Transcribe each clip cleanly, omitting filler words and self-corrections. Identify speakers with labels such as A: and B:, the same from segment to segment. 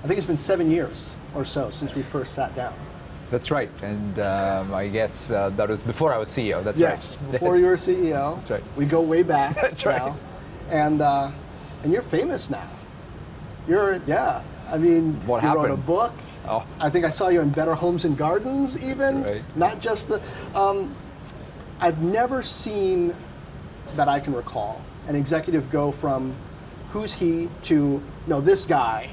A: I think it's been 7 years or so since we first sat down.
B: That's right, and I guess that was before I was CEO. That's right.
A: Yes, before you were CEO.
B: That's right.
A: We go way back.
B: That's right.
A: Now. And you're famous now. I mean,
B: what
A: you
B: happened?
A: wrote a book.
B: Oh.
A: I think I saw you in Better Homes and Gardens even.
B: Right.
A: Not just the, I've never seen, that I can recall, an executive go from who's he to, no, this guy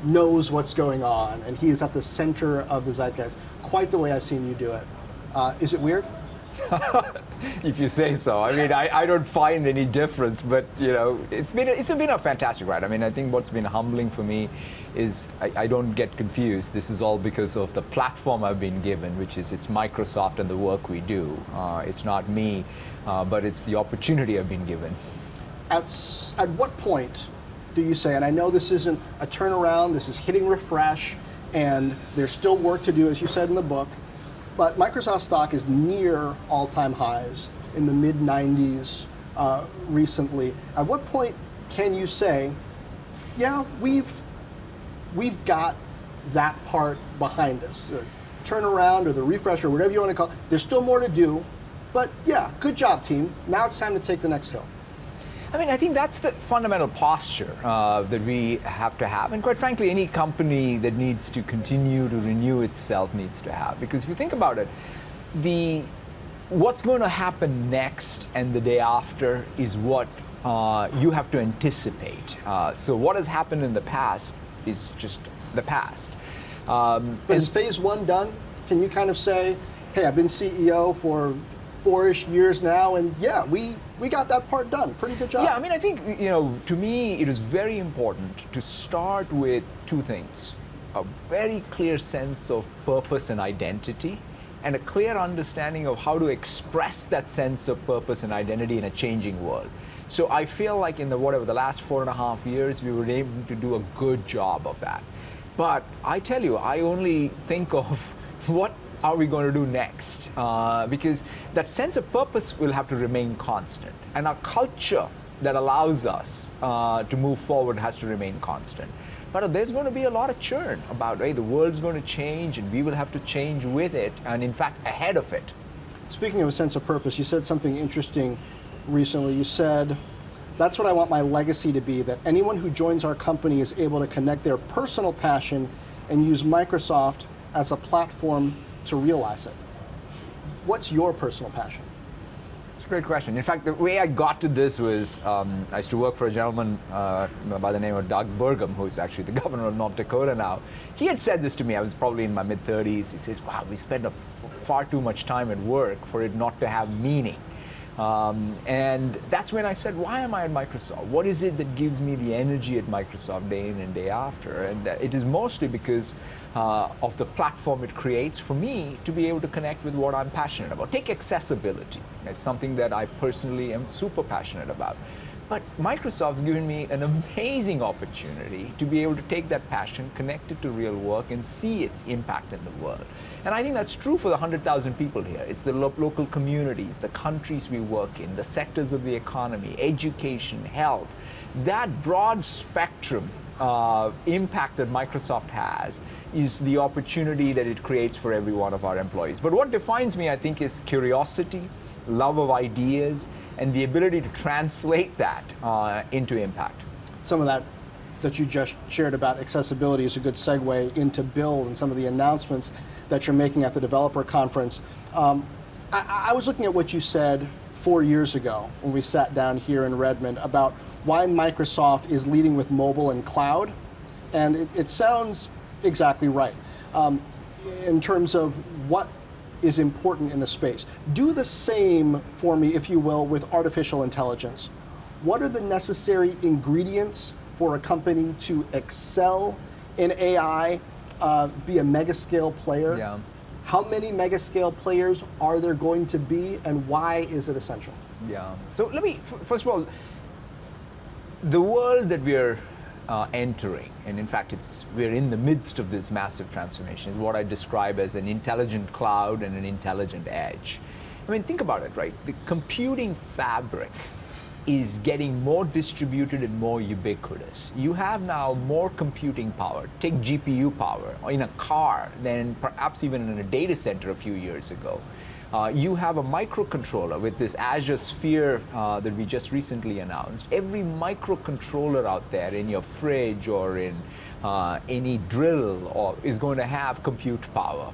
A: knows what's going on and he is at the center of the zeitgeist, quite the way I've seen you do it. Is it weird?
B: If you say so. I mean, I don't find any difference, but you know, it's been a fantastic ride. I mean, I think what's been humbling for me is I don't get confused. This is all because of the platform I've been given, which is it's Microsoft and the work we do. It's not me, but it's the opportunity I've been given.
A: At what point do you say, and I know this isn't a turnaround, this is hitting refresh, and there's still work to do, as you said in the book, but Microsoft stock is near all-time highs in the mid-90s recently. At what point can you say, yeah, we've got that part behind us, the turnaround or the refresh or whatever you want to call it. There's still more to do, but yeah, good job, team. Now it's time to take the next hill.
B: I mean, I think that's the fundamental posture that we have to have, and quite frankly, any company that needs to continue to renew itself needs to have. Because if you think about it, what's going to happen next and the day after is what you have to anticipate. So what has happened in the past is just the past.
A: But is phase one done? Can you kind of say, hey, I've been CEO for 4-ish years now, and yeah, we got that part done. Pretty good job.
B: Yeah, I mean, I think, you know, to me, it is very important to start with two things. A very clear sense of purpose and identity, and a clear understanding of how to express that sense of purpose and identity in a changing world. So I feel like in the last 4.5 years, we were able to do a good job of that. But I tell you, I only think of what are we going to do next? Because that sense of purpose will have to remain constant. And our culture that allows us to move forward has to remain constant. But there's going to be a lot of churn about, hey, the world's going to change and we will have to change with it, and in fact, ahead of it.
A: Speaking of a sense of purpose, you said something interesting recently. You said, that's what I want my legacy to be, that anyone who joins our company is able to connect their personal passion and use Microsoft as a platform to realize it. What's your personal passion?
B: It's a great question. In fact, the way I got to this was I used to work for a gentleman by the name of Doug Burgum, who's actually the governor of North Dakota now. He had said this to me. I was probably in my mid-30s. He says, wow, we spend far too much time at work for it not to have meaning. And that's when I said, why am I at Microsoft? What is it that gives me the energy at Microsoft day in and day after? And it is mostly because of the platform it creates for me to be able to connect with what I'm passionate about. Take accessibility. It's something that I personally am super passionate about. But Microsoft's given me an amazing opportunity to be able to take that passion, connect it to real work, and see its impact in the world. And I think that's true for the 100,000 people here. It's the local communities, the countries we work in, the sectors of the economy, education, health. That broad spectrum impact that Microsoft has is the opportunity that it creates for every one of our employees. But what defines me, I think, is curiosity, love of ideas, and the ability to translate that into impact.
A: Some of that you just shared about accessibility is a good segue into Build and some of the announcements that you're making at the developer conference. I was looking at what you said 4 years ago when we sat down here in Redmond about why Microsoft is leading with mobile and cloud, and it sounds exactly right in terms of what is important in the space. Do the same for me, if you will, with artificial intelligence. What are the necessary ingredients for a company to excel in AI, be a mega scale player?
B: Yeah.
A: How many mega scale players are there going to be, and why is it essential?
B: Yeah. So let me, first of all, the world that we're entering, and in fact we're in the midst of this massive transformation, is what I describe as an intelligent cloud and an intelligent edge. I mean, think about it, right? The computing fabric is getting more distributed and more ubiquitous. You have now more computing power. Take GPU power in a car than perhaps even in a data center a few years ago. You have a microcontroller with this Azure Sphere that we just recently announced. Every microcontroller out there in your fridge or in any drill is going to have compute power.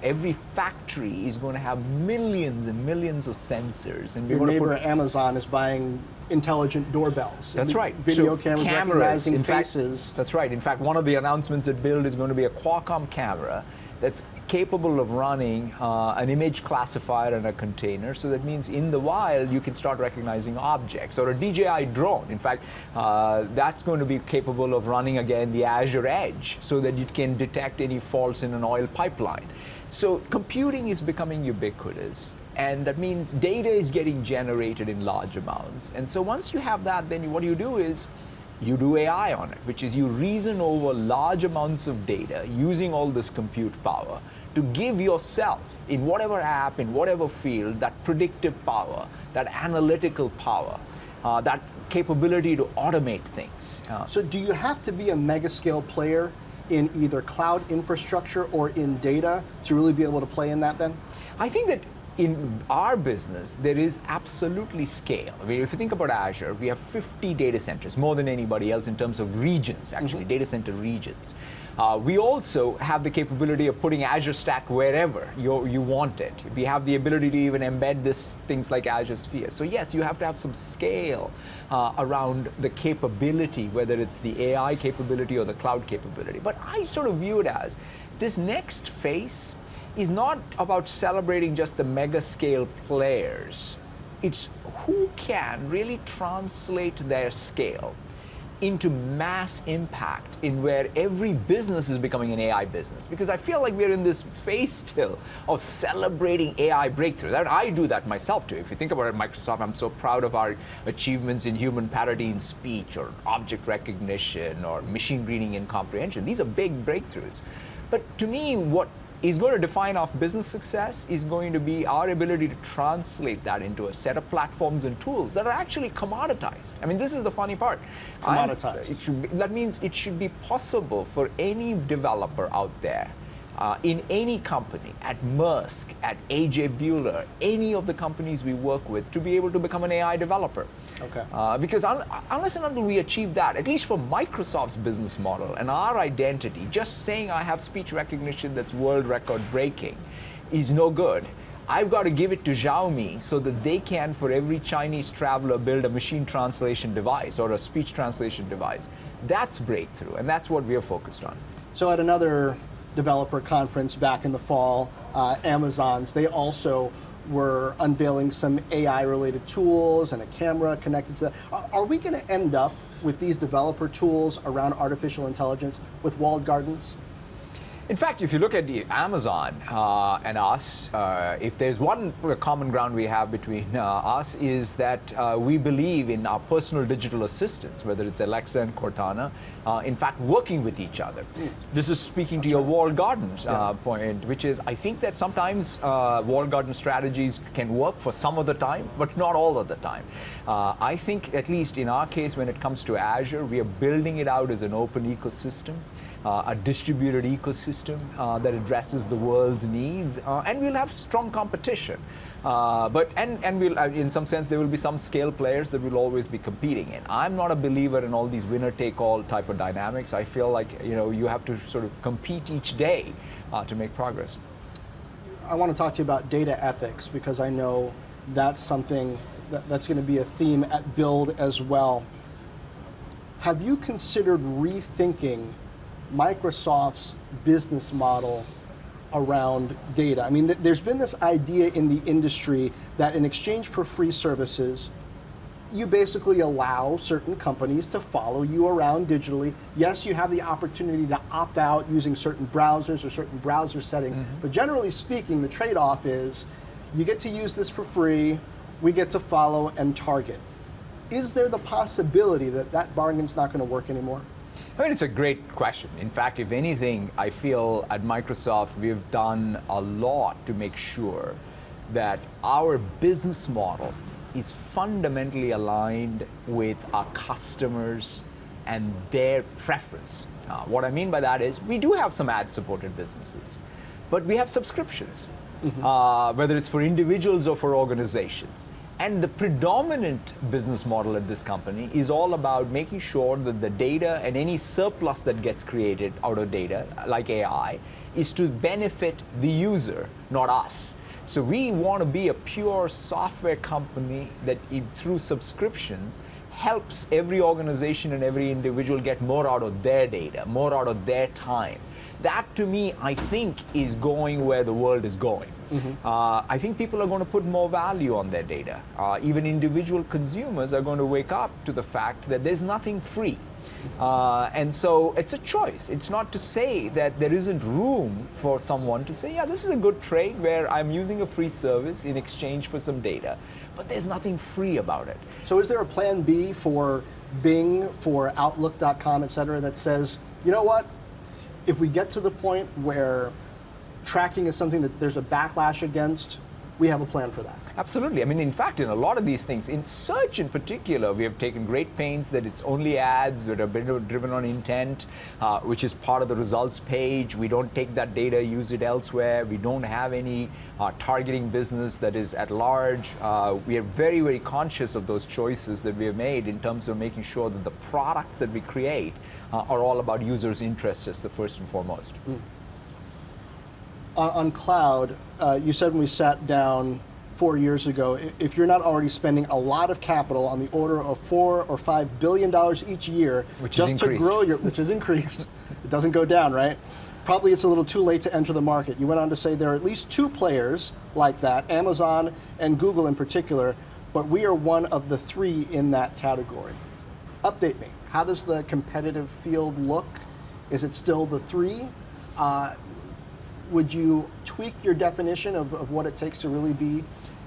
B: Every factory is going to have millions and millions of sensors. And
A: your neighbor Amazon is buying intelligent doorbells.
B: That's right.
A: Video cameras recognizing
B: in
A: faces.
B: Fact, that's right. In fact, one of the announcements at Build is going to be a Qualcomm camera that's capable of running an image classifier in a container. So that means in the wild, you can start recognizing objects. Or a DJI drone. In fact, that's going to be capable of running, again, the Azure Edge so that it can detect any faults in an oil pipeline. So computing is becoming ubiquitous. And that means data is getting generated in large amounts. And so once you have that, then what you do is you do AI on it, which is you reason over large amounts of data using all this compute power to give yourself, in whatever app, in whatever field, that predictive power, that analytical power, that capability to automate things.
A: So do you have to be a mega scale player in either cloud infrastructure or in data to really be able to play in that then?
B: I think that in our business, there is absolutely scale. I mean, if you think about Azure, we have 50 data centers, more than anybody else in terms of regions, actually, data center regions. We also have the capability of putting Azure Stack wherever you want it. We have the ability to even embed things like Azure Sphere. So yes, you have to have some scale around the capability, whether it's the AI capability or the cloud capability. But I sort of view it as this next phase is not about celebrating just the mega scale players. It's who can really translate their scale into mass impact in where every business is becoming an AI business. Because I feel like we're in this phase still of celebrating AI breakthroughs. I do that myself too. If you think about it, Microsoft, I'm so proud of our achievements in human parity in speech or object recognition or machine reading and comprehension. These are big breakthroughs. But to me, what is going to define our business success is going to be our ability to translate that into a set of platforms and tools that are actually commoditized. I mean, this is the funny part.
A: Commoditized.
B: That means it should be possible for any developer out there in any company, at Maersk, at AJ Bueller, any of the companies we work with, to be able to become an AI developer.
A: Okay.
B: Because unless and until we achieve that, at least for Microsoft's business model and our identity, just saying I have speech recognition that's world record breaking is no good. I've got to give it to Xiaomi so that they can, for every Chinese traveler, build a machine translation device or a speech translation device. That's breakthrough, and that's what we are focused on.
A: So at another developer conference back in the fall, they also were unveiling some AI-related tools and a camera connected to that. Are we going to end up with these developer tools around artificial intelligence with walled gardens?
B: In fact, if you look at Amazon and us, if there's one common ground we have between us is that we believe in our personal digital assistants, whether it's Alexa and Cortana, in fact, working with each other. This is speaking to your walled gardens point, which is, I think that sometimes walled garden strategies can work for some of the time, but not all of the time. I think, at least in our case, when it comes to Azure, we are building it out as an open ecosystem. A distributed ecosystem that addresses the world's needs, and we'll have strong competition. But we'll, in some sense, there will be some scale players that will always be competing in. I'm not a believer in all these winner-take-all type of dynamics. I feel like you have to sort of compete each day to make progress.
A: I want to talk to you about data ethics, because I know that's something that's going to be a theme at Build as well. Have you considered rethinking Microsoft's business model around data? I mean, there's been this idea in the industry that in exchange for free services, you basically allow certain companies to follow you around digitally. Yes, you have the opportunity to opt out using certain browsers or certain browser settings, but generally speaking, the trade-off is you get to use this for free, we get to follow and target. Is there the possibility that that bargain's not going to work anymore?
B: I mean, it's a great question. In fact, if anything, I feel at Microsoft we've done a lot to make sure that our business model is fundamentally aligned with our customers and their preference. What I mean by that is we do have some ad-supported businesses, but we have subscriptions, whether it's for individuals or for organizations. And the predominant business model at this company is all about making sure that the data and any surplus that gets created out of data, like AI, is to benefit the user, not us. So we want to be a pure software company that through subscriptions helps every organization and every individual get more out of their data, more out of their time. That, to me, I think is going where the world is going. I think people are going to put more value on their data. Even individual consumers are going to wake up to the fact that there's nothing free. And so it's a choice. It's not to say that there isn't room for someone to say, yeah, this is a good trade where I'm using a free service in exchange for some data, but there's nothing free about it.
A: So is there a plan B for Bing, for Outlook.com, et cetera, that says, you know what, if we get to the point where tracking is something that there's a backlash against, we have a plan for that?
B: Absolutely. I mean, in fact, in a lot of these things, in search in particular, we have taken great pains that it's only ads that have been driven on intent, which is part of the results page. We don't take that data, use it elsewhere. We don't have any targeting business that is at large. We are very, very conscious of those choices that we have made in terms of making sure that the products that we create are all about users' interests as the first and foremost.
A: On cloud, you said when we sat down 4 years ago, if you're not already spending a lot of capital on the order of $4 or $5 billion each year,
B: which
A: just to grow your, which is increased, it doesn't go down, right? Probably it's a little too late to enter the market. You went on to say there are at least two players like that, Amazon and Google in particular, but we are one of the three in that category. Update me. How does the competitive field look? Is it still the three? Would you tweak your definition of what it takes to really be?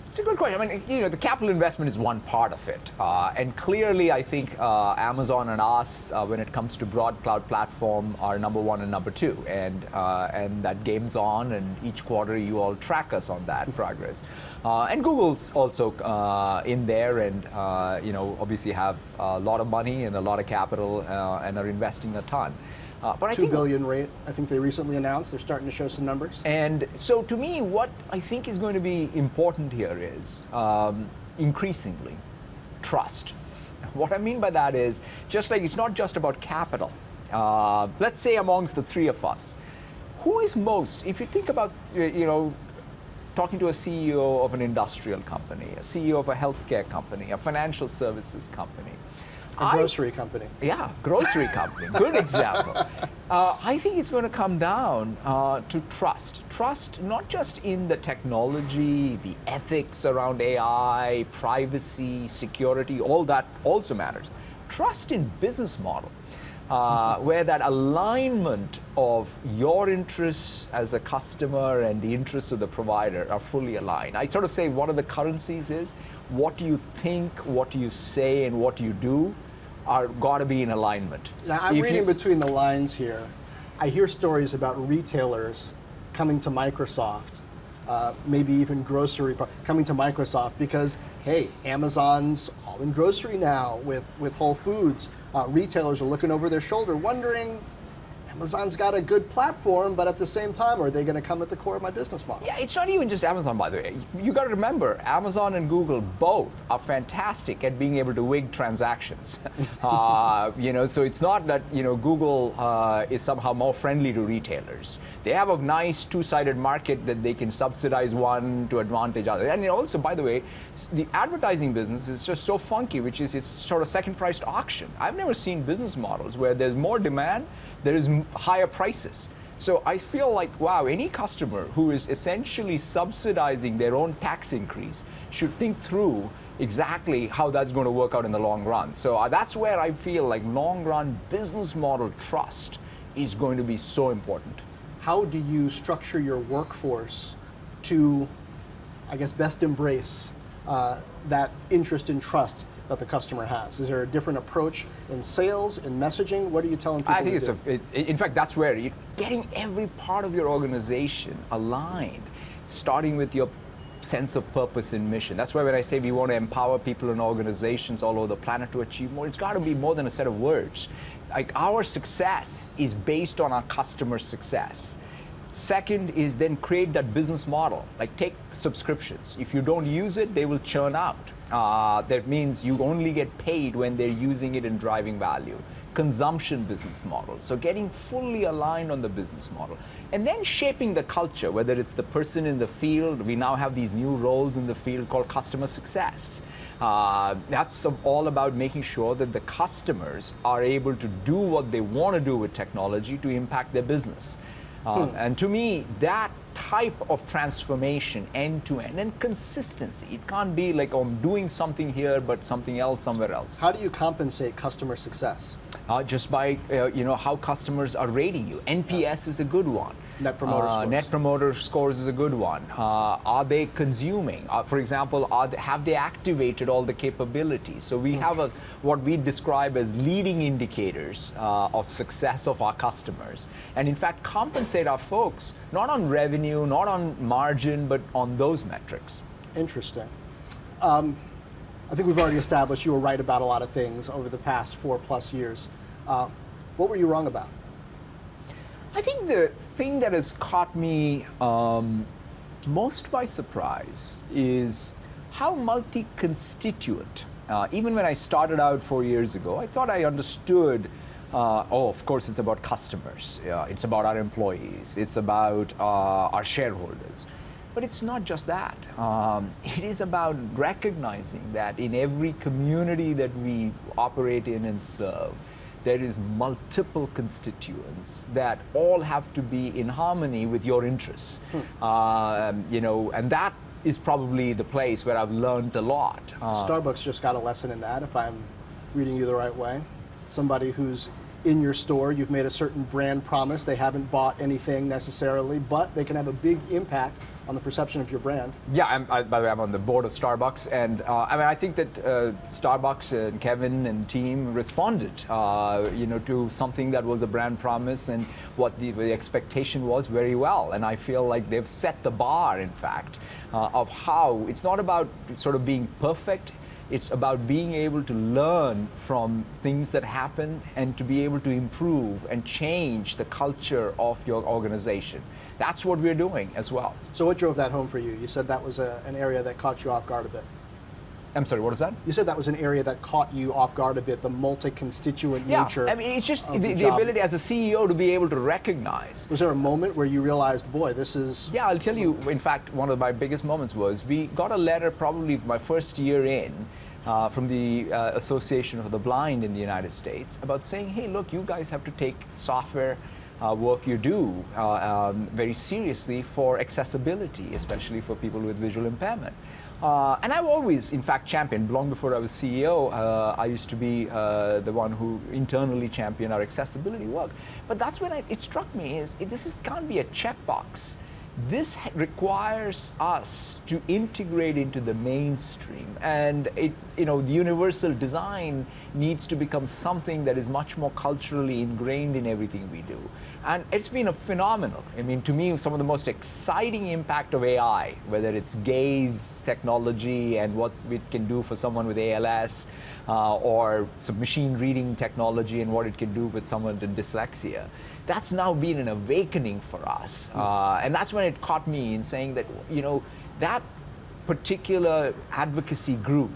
B: It's a good question. I mean, you know, the capital investment is one part of it. And clearly, I think Amazon and us, when it comes to broad cloud platform, are number one and number two. And that game's on, and each quarter you all track us on that progress. And Google's also in there and, you know, obviously have a lot of money and a lot of capital and are investing a ton.
A: But I think $2 billion rate, I think they recently announced. They're starting to show some numbers.
B: And so to me, what I think is going to be important here is increasingly trust. What I mean by that is, just like it's not just about capital. Let's say amongst the three of us, who is most, if you think about, you know, talking to a CEO of an industrial company, a CEO of a healthcare company, a financial services company,
A: a grocery company.
B: Yeah, grocery company. Good example. I think it's going to come down to trust. Trust not just in the technology, the ethics around AI, privacy, security, all that also matters. Trust in business model, where that alignment of your interests as a customer and the interests of the provider are fully aligned. I sort of say one of the currencies is what you think, what you say, and what you do are got to be in alignment.
A: Now, I'm reading between the lines here. I hear stories about retailers coming to Microsoft, maybe even grocery coming to Microsoft because, hey, Amazon's all in grocery now with Whole Foods. Retailers are looking over their shoulder wondering, Amazon's got a good platform, but at the same time, are they going to come at the core of my business model?
B: Yeah, it's not even just Amazon, by the way. You got to remember, Amazon and Google both are fantastic at being able to wig transactions. You know, so it's not that, you know, Google is somehow more friendly to retailers. They have a nice two-sided market that they can subsidize one to advantage other. And also, by the way, the advertising business is just so funky, which is it's sort of second-priced auction. I've never seen business models where there's more demand, there is higher prices. So I feel like, wow, any customer who is essentially subsidizing their own tax increase should think through exactly how that's going to work out in the long run. So that's where I feel like long-run business model trust is going to be so important.
A: How do you structure your workforce to, I guess, best embrace that interest and trust that the customer has? Is there a different approach in sales, in messaging? What are you telling people?
B: I think in fact, that's where you're getting every part of your organization aligned, starting with your sense of purpose and mission. That's why when I say we want to empower people and organizations all over the planet to achieve more, it's got to be more than a set of words. Like, our success is based on our customer success. Second is then create that business model. Like, take subscriptions. If you don't use it, they will churn out. That means you only get paid when they're using it and driving value. Consumption business model. So getting fully aligned on the business model. And then shaping the culture, whether it's the person in the field. We now have these new roles in the field called customer success. That's all about making sure that the customers are able to do what they want to do with technology to impact their business. And to me, that type of transformation, end-to-end, and consistency. It can't be like, oh, I'm doing something here, but something else somewhere else.
A: How do you compensate customer success?
B: Just by how customers are rating you. NPS is a good one.
A: Net promoter scores.
B: Net promoter scores is a good one. Are they consuming? For example, have they activated all the capabilities? So we have what we describe as leading indicators of success of our customers. And in fact, compensate our folks, not on revenue, not on margin, but on those metrics.
A: Interesting. I think we've already established you were right about a lot of things over the past 4+ years. What were you wrong about?
B: I think the thing that has caught me most by surprise is how multi-constituent. Even when I started out 4 years ago, I thought I understood, of course it's about customers, it's about our employees, it's about our shareholders. But it's not just that. It is about recognizing that in every community that we operate in and serve, there is multiple constituents that all have to be in harmony with your interests. And that is probably the place where I've learned a lot.
A: Starbucks just got a lesson in that, if I'm reading you the right way. Somebody who's in your store, you've made a certain brand promise, they haven't bought anything necessarily, but they can have a big impact on the perception of your brand.
B: Yeah, by the way, I'm on the board of Starbucks, and I think that Starbucks and Kevin and team responded, to something that was a brand promise and what the expectation was very well. And I feel like they've set the bar, in fact, of how it's not about sort of being perfect. It's about being able to learn from things that happen and to be able to improve and change the culture of your organization. That's what we're doing as well.
A: So what drove that home for you? You said that was an area that caught you off guard a bit.
B: I'm sorry, what is that?
A: You said that was an area that caught you off guard a bit, the multi-constituent nature.
B: Yeah, I mean, it's just the ability as a CEO to be able to recognize.
A: Was there a moment where you realized, boy, this is...
B: Yeah, I'll tell you, in fact, one of my biggest moments was we got a letter probably my first year in from the Association of the Blind in the United States about saying, hey, look, you guys have to take software work you do very seriously for accessibility, especially for people with visual impairment. And I've always, in fact, championed. Long before I was CEO, I used to be the one who internally championed our accessibility work. But that's when it struck me is this can't be a checkbox. This requires us to integrate into the mainstream, and the universal design needs to become something that is much more culturally ingrained in everything we do. And it's been a phenomenal. I mean, to me, some of the most exciting impact of AI, whether it's gaze technology and what it can do for someone with ALS, or some machine reading technology and what it can do with someone with dyslexia. That's now been an awakening for us. And that's when it caught me in saying that, that particular advocacy group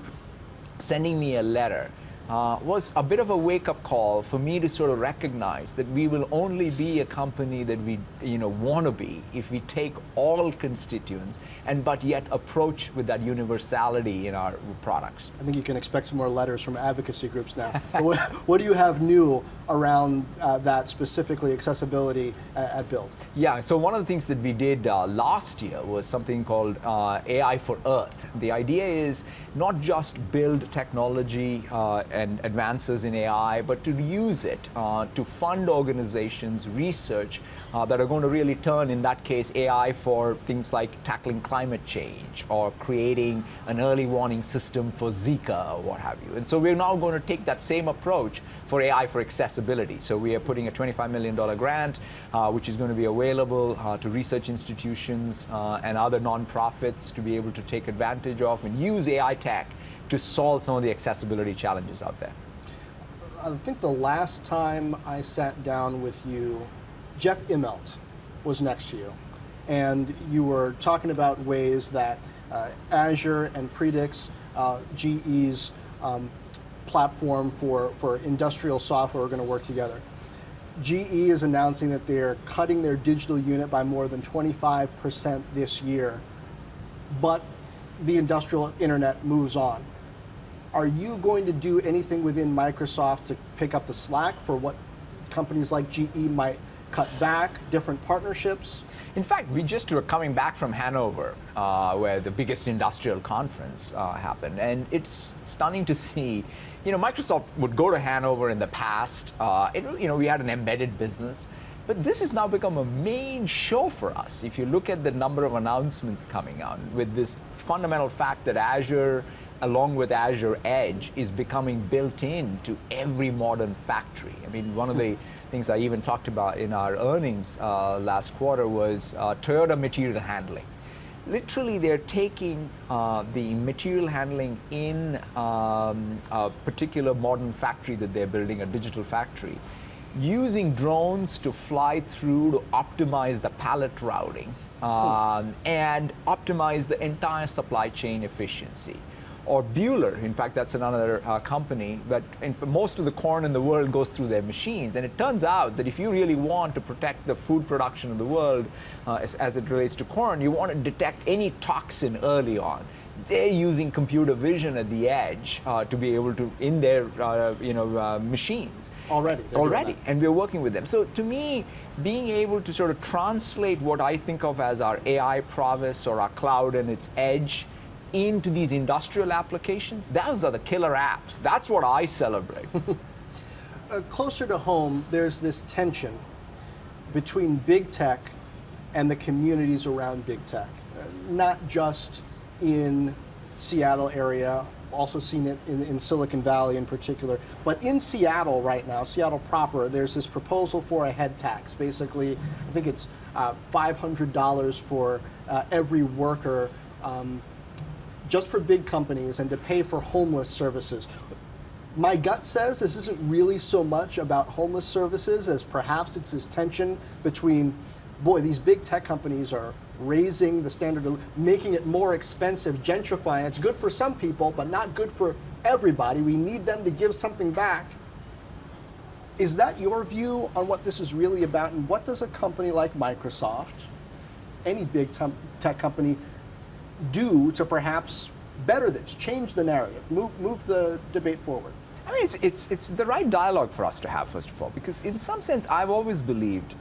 B: sending me a letter was a bit of a wake-up call for me to sort of recognize that we will only be a company that we want to be if we take all constituents but yet approach with that universality in our products.
A: I think you can expect some more letters from advocacy groups now. What do you have new around that, specifically accessibility at Build?
B: Yeah, so one of the things that we did last year was something called AI for Earth. The idea is not just build technology and advances in AI, but to use it to fund organizations, research that are going to really turn, in that case, AI for things like tackling climate change or creating an early warning system for Zika or what have you. And so we're now going to take that same approach for AI for accessibility. So we are putting a $25 million grant, which is going to be available to research institutions and other nonprofits to be able to take advantage of and use AI tech to solve some of the accessibility challenges out there.
A: I think the last time I sat down with you, Jeff Immelt was next to you, and you were talking about ways that Azure and Predix, GE's platform for industrial software, are going to work together. GE is announcing that they're cutting their digital unit by more than 25% this year, but the industrial internet moves on. Are you going to do anything within Microsoft to pick up the slack for what companies like GE might cut back, different partnerships?
B: In fact, we just were coming back from Hanover, where the biggest industrial conference happened, and it's stunning to see. Microsoft would go to Hanover in the past. We had an embedded business, but this has now become a main show for us. If you look at the number of announcements coming out, with this fundamental fact that Azure, along with Azure Edge, is becoming built into every modern factory. I mean, one of the things I even talked about in our earnings last quarter was Toyota material handling. Literally, they're taking the material handling in a particular modern factory that they're building, a digital factory, using drones to fly through to optimize the pallet routing and optimize the entire supply chain efficiency. Or Bueller, in fact, that's another company, but most of the corn in the world goes through their machines. And it turns out that if you really want to protect the food production of the world as it relates to corn, you want to detect any toxin early on. They're using computer vision at the edge to be able to, in their machines. Already, and we're working with them. So to me, being able to sort of translate what I think of as our AI prowess or our cloud and its edge into these industrial applications, those are the killer apps. That's what I celebrate.
A: Closer to home, there's this tension between big tech and the communities around big tech. Not just in Seattle area, also seen it in Silicon Valley in particular, but in Seattle right now, Seattle proper, there's this proposal for a head tax. Basically, I think it's $500 for every worker, just for big companies, and to pay for homeless services. My gut says this isn't really so much about homeless services as perhaps it's this tension between, boy, these big tech companies are raising the standard of making it more expensive, gentrifying. It's good for some people, but not good for everybody. We need them to give something back. Is that your view on what this is really about? And what does a company like Microsoft, any big tech company, do to perhaps better this, change the narrative, move the debate forward?
B: I mean, it's the right dialogue for us to have, first of all, because in some sense, I've always believed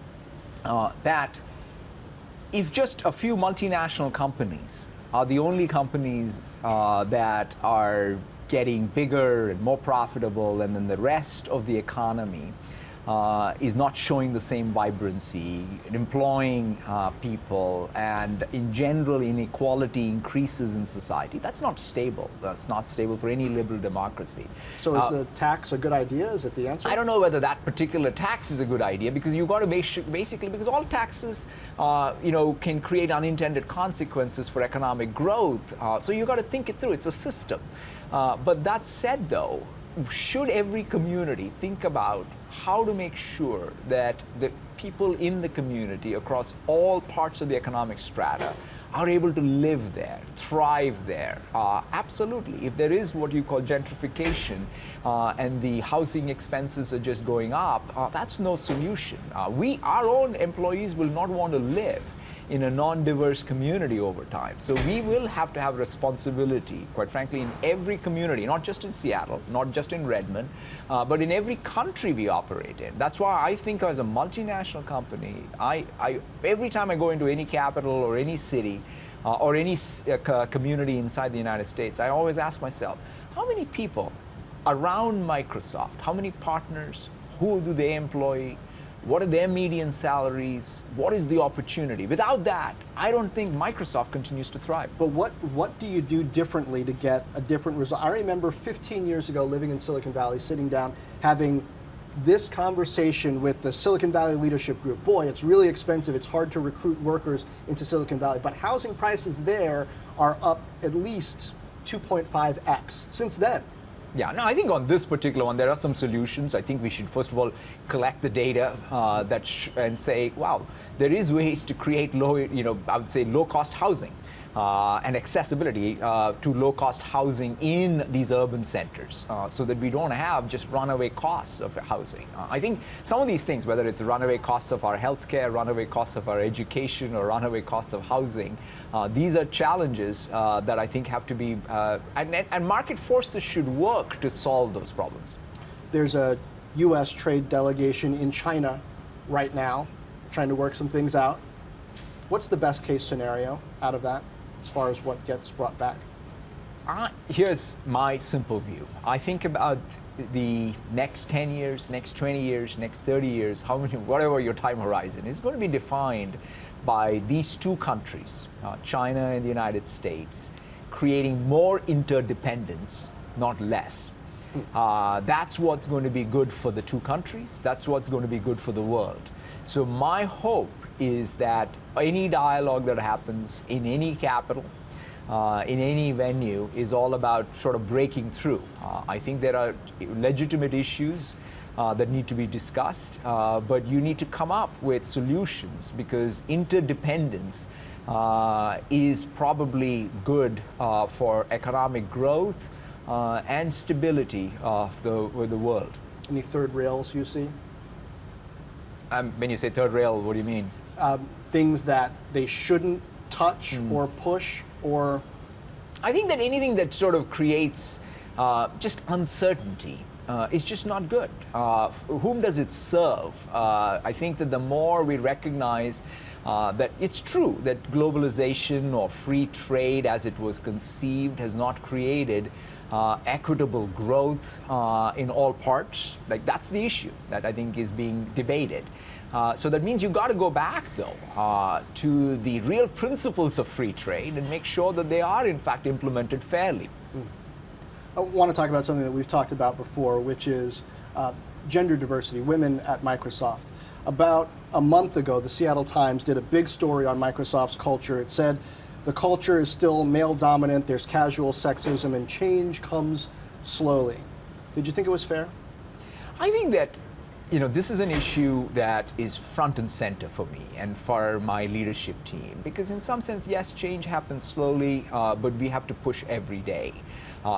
B: that if just a few multinational companies are the only companies that are getting bigger and more profitable, and then the rest of the economy is not showing the same vibrancy, employing people, and in general inequality increases in society. That's not stable. That's not stable for any liberal democracy.
A: So is the tax a good idea? Is it the answer?
B: I don't know whether that particular tax is a good idea, because you've got to make sure, basically, because all taxes can create unintended consequences for economic growth. So you've got to think it through. It's a system. But that said, though, should every community think about how to make sure that the people in the community across all parts of the economic strata are able to live there, thrive there? Absolutely. If there is what you call gentrification and the housing expenses are just going up, that's no solution. Our own employees will not want to live in a non-diverse community over time. So we will have to have responsibility, quite frankly, in every community, not just in Seattle, not just in Redmond, but in every country we operate in. That's why I think as a multinational company, every time I go into any capital or any city or any community inside the United States, I always ask myself, how many people around Microsoft, how many partners, who do they employ, what are their median salaries, what is the opportunity? Without that, I don't think Microsoft continues to thrive.
A: But what do you do differently to get a different result? I remember 15 years ago living in Silicon Valley, sitting down, having this conversation with the Silicon Valley leadership group. Boy, it's really expensive. It's hard to recruit workers into Silicon Valley, but housing prices there are up at least 2.5x since then.
B: Yeah, no, I think on this particular one, there are some solutions. I think we should, first of all, collect the data and say, wow, there is ways to create I would say low-cost housing and accessibility to low-cost housing in these urban centers so that we don't have just runaway costs of housing. I think some of these things, whether it's runaway costs of our healthcare, runaway costs of our education, or runaway costs of housing, these are challenges that I think have to be, and market forces should work to solve those problems.
A: There's a U.S. trade delegation in China right now trying to work some things out. What's the best case scenario out of that as far as what gets brought back?
B: Here's my simple view. I think about the next 10 years, next 20 years, next 30 years, whatever your time horizon is going to be defined by these two countries, China and the United States, creating more interdependence, not less. That's what's going to be good for the two countries. That's what's going to be good for the world. So my hope is that any dialogue that happens in any capital, in any venue, is all about sort of breaking through. I think there are legitimate issues that need to be discussed, but you need to come up with solutions, because interdependence is probably good for economic growth and stability of the world.
A: Any third rails you see?
B: When you say third rail, what do you mean?
A: Things that they shouldn't touch or push, or?
B: I think that anything that sort of creates just uncertainty is just not good. Whom does it serve? I think that the more we recognize that it's true that globalization or free trade as it was conceived has not created equitable growth in all parts. Like, that's the issue that I think is being debated. So that means you've got to go back, though, to the real principles of free trade and make sure that they are, in fact, implemented fairly.
A: I want to talk about something that we've talked about before, which is gender diversity, women at Microsoft. About a month ago, the Seattle Times did a big story on Microsoft's culture. It said, the culture is still male dominant, there's casual sexism, and change comes slowly. Did you think it was fair?
B: I think that, this is an issue that is front and center for me and for my leadership team, because in some sense, yes, change happens slowly, but we have to push every day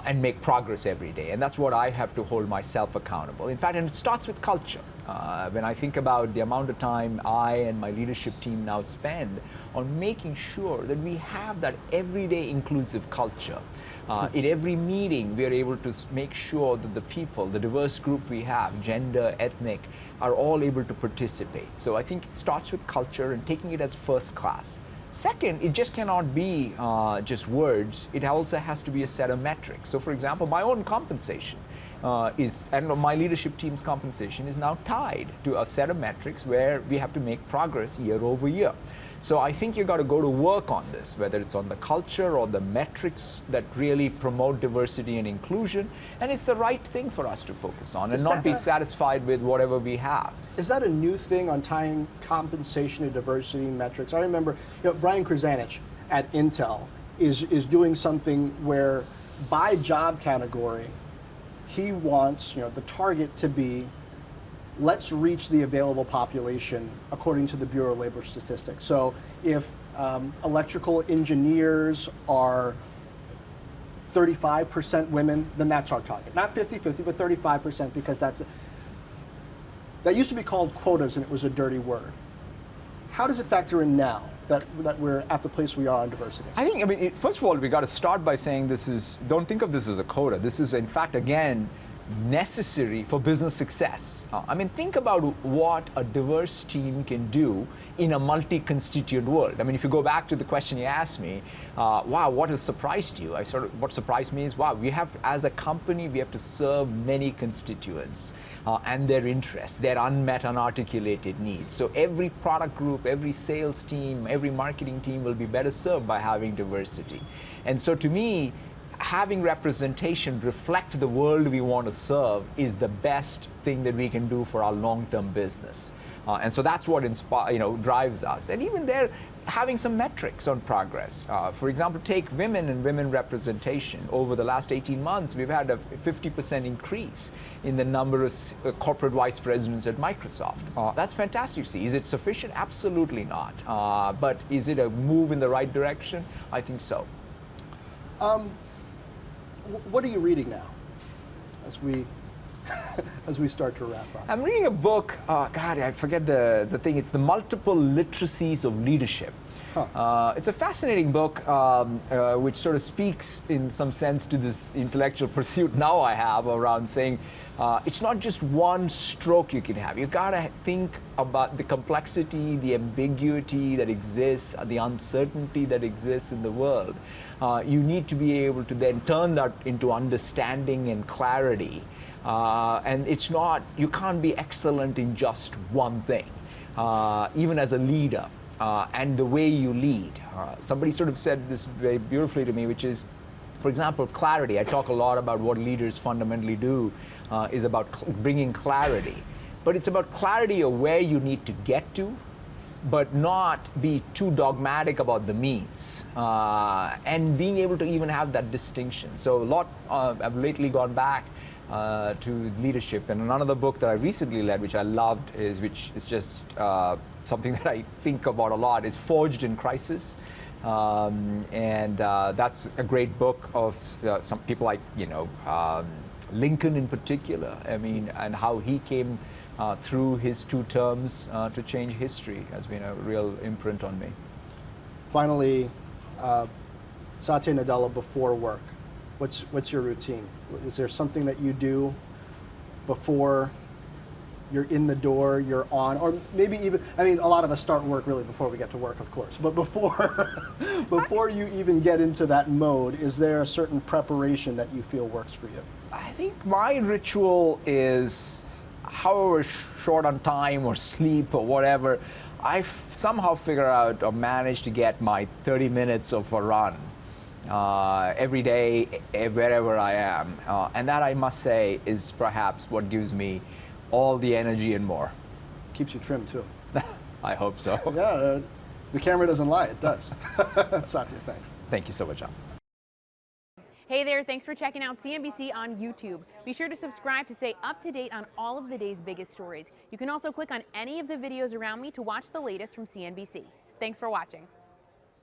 B: and make progress every day. And that's what I have to hold myself accountable. In fact, and it starts with culture. When I think about the amount of time I and my leadership team now spend on making sure that we have that everyday inclusive culture. In every meeting, we are able to make sure that the people, the diverse group we have, gender, ethnic, are all able to participate. So I think it starts with culture and taking it as first class. Second, it just cannot be just words. It also has to be a set of metrics. So for example, my own compensation and my leadership team's compensation is now tied to a set of metrics where we have to make progress year over year. So I think you've got to go to work on this, whether it's on the culture or the metrics that really promote diversity and inclusion, and it's the right thing for us to focus on and not be satisfied with whatever we have.
A: Is that a new thing on tying compensation to diversity metrics? I remember, Brian Krzanich at Intel is doing something where by job category, he wants the target to be, let's reach the available population according to the Bureau of Labor Statistics. So if electrical engineers are 35% women, then that's our target. Not 50-50, but 35%, because that used to be called quotas and it was a dirty word. How does it factor in now that we're at the place we are on diversity?
B: I think, first of all, we got to start by saying don't think of this as a quota. This is, in fact, again, necessary for business success. I mean, think about what a diverse team can do in a multi-constituent world. I mean, if you go back to the question you asked me, wow, what has surprised you? What surprised me is, wow, as a company, we have to serve many constituents and their interests, their unmet, unarticulated needs. So every product group, every sales team, every marketing team will be better served by having diversity. And so to me, having representation reflect the world we want to serve is the best thing that we can do for our long-term business. And so that's what drives us. And even there, having some metrics on progress. For example, take women and women representation. Over the last 18 months, we've had a 50% increase in the number of corporate vice presidents at Microsoft. That's fantastic to see. Is it sufficient? Absolutely not. But is it a move in the right direction? I think so.
A: What are you reading now, as we start to wrap up?
B: I'm reading a book. God, I forget the thing. It's The Multiple Literacies of Leadership. Huh. It's a fascinating book, which sort of speaks, in some sense, to this intellectual pursuit now I have around saying it's not just one stroke you can have. You gotta think about the complexity, the ambiguity that exists, the uncertainty that exists in the world. You need to be able to then turn that into understanding and clarity. And it's not, you can't be excellent in just one thing, even as a leader. And the way you lead. Somebody sort of said this very beautifully to me, which is, for example, clarity. I talk a lot about what leaders fundamentally do is about bringing clarity. But it's about clarity of where you need to get to, but not be too dogmatic about the means, and being able to even have that distinction. So I've lately gone back to leadership, and another book that I recently read, which I loved, which is just something that I think about a lot, is Forged in Crisis. And that's a great book of some people like, Lincoln in particular, I mean, and how he came through his 2 terms to change history has been a real imprint on me.
A: Finally, Satya Nadella before work. What's your routine? Is there something that you do before you're in the door, you're on, or maybe even, I mean, a lot of us start work really before we get to work, of course, but before you even get into that mode, is there a certain preparation that you feel works for you?
B: I think my ritual is, however short on time or sleep or whatever, I somehow figure out or manage to get my 30 minutes of a run every day, wherever I am. And that, I must say, is perhaps what gives me all the energy and more.
A: Keeps you trim too.
B: I hope so.
A: Yeah, the camera doesn't lie, it does. Satya, thanks.
B: Thank you so much, John.
C: Hey there, thanks for checking out CNBC on YouTube. Be sure to subscribe to stay up to date on all of the day's biggest stories. You can also click on any of the videos around me to watch the latest from CNBC. Thanks for watching.